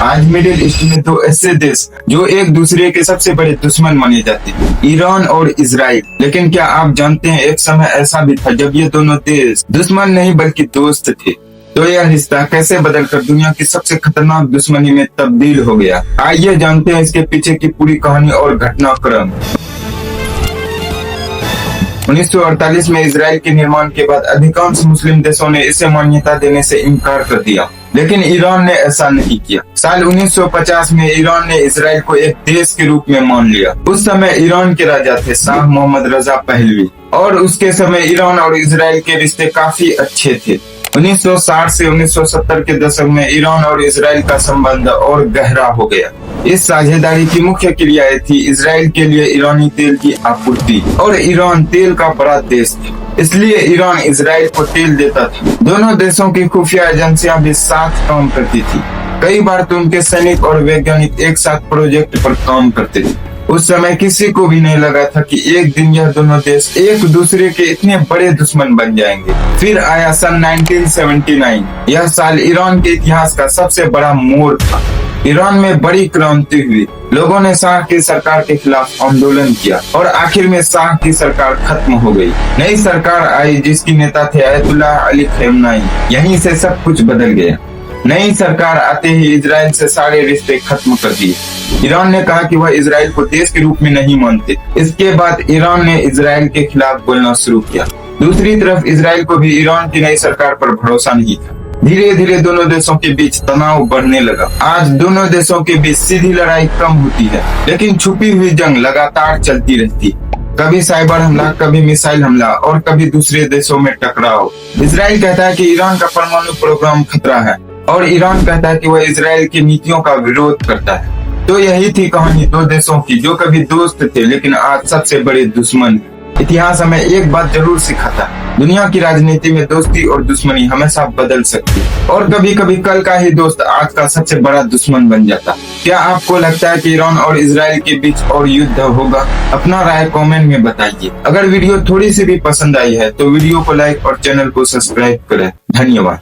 आज middle east में दो ऐसे देश जो एक दूसरे के सबसे बड़े दुश्मन माने जाते हैं, ईरान और इजराइल। लेकिन क्या आप जानते हैं एक समय ऐसा भी था जब ये दोनों देश दुश्मन नहीं बल्कि दोस्त थे। तो यह रिश्ता कैसे बदलकर दुनिया की सबसे खतरनाक दुश्मनी में तब्दील हो गया, आइए जानते हैं इसके पीछे की पूरी कहानी और घटनाक्रम। 1948 में इजराइल के निर्माण के बाद अधिकांश मुस्लिम देशों ने इसे मान्यता देने से इनकार कर दिया, लेकिन ईरान ने ऐसा नहीं किया। साल 1950 में ईरान ने इजराइल को एक देश के रूप में मान लिया। उस समय ईरान के राजा थे शाह मोहम्मद रजा पहलवी, और उसके समय ईरान और इजराइल के रिश्ते काफी अच्छे थे। 1960 से 1970 के दशक में ईरान और इजराइल का संबंध और गहरा हो गया। इस साझेदारी की मुख्य क्रिया थी इजराइल के लिए ईरानी तेल की आपूर्ति, और ईरान तेल का बड़ा देश था, इसलिए ईरान इजराइल को तेल देता था। दोनों देशों की खुफिया एजेंसियां भी साथ काम करती थी। कई बार तो उनके सैनिक और वैज्ञानिक एक साथ प्रोजेक्ट पर काम करते थे। उस समय किसी को भी नहीं लगा था कि एक दिन यह दोनों देश एक दूसरे के इतने बड़े दुश्मन बन जाएंगे। फिर आया सन 1979। यह साल ईरान के इतिहास का सबसे बड़ा मोड़ था। ईरान में बड़ी क्रांति हुई। लोगों ने शाह की सरकार के खिलाफ आंदोलन किया और आखिर में शाह की सरकार खत्म हो गई। नई सरकार आई जिसकी नेता थे अयतुल्लाह अली खamenei। यहीं से सब कुछ बदल गया। नई सरकार आते ही इजराइल से सारे रिश्ते खत्म कर दिए। ईरान ने कहा कि वह इजराइल को देश के रूप में नहीं मानते। इसके बाद ईरान ने इजराइल के खिलाफ बोलना शुरू किया। दूसरी तरफ इजराइल को भी ईरान की नई सरकार पर भरोसा नहीं था। धीरे धीरे दोनों देशों के बीच तनाव बढ़ने लगा। आज दोनों देशों के बीच सीधी लड़ाई कम होती है, लेकिन छुपी हुई जंग लगातार चलती रहती है। कभी साइबर हमला, कभी मिसाइल हमला और कभी दूसरे देशों में टकराव। इजराइल कहता है कि ईरान का परमाणु प्रोग्राम खतरा है, और ईरान कहता है कि वह इजराइल की नीतियों का विरोध करता है। तो यही थी कहानी दो देशों की जो कभी दोस्त थे लेकिन आज सबसे बड़े दुश्मन। इतिहास हमें एक बात जरूर सिखाता है, दुनिया की राजनीति में दोस्ती और दुश्मनी हमेशा बदल सकती है, और कभी कभी कल का ही दोस्त आज का सबसे बड़ा दुश्मन बन जाता। क्या आपको लगता है कि ईरान और इजराइल के बीच और युद्ध होगा? अपना राय कमेंट में बताइए। अगर वीडियो थोड़ी सी भी पसंद आई है तो वीडियो को लाइक और चैनल को सब्सक्राइब करें। धन्यवाद।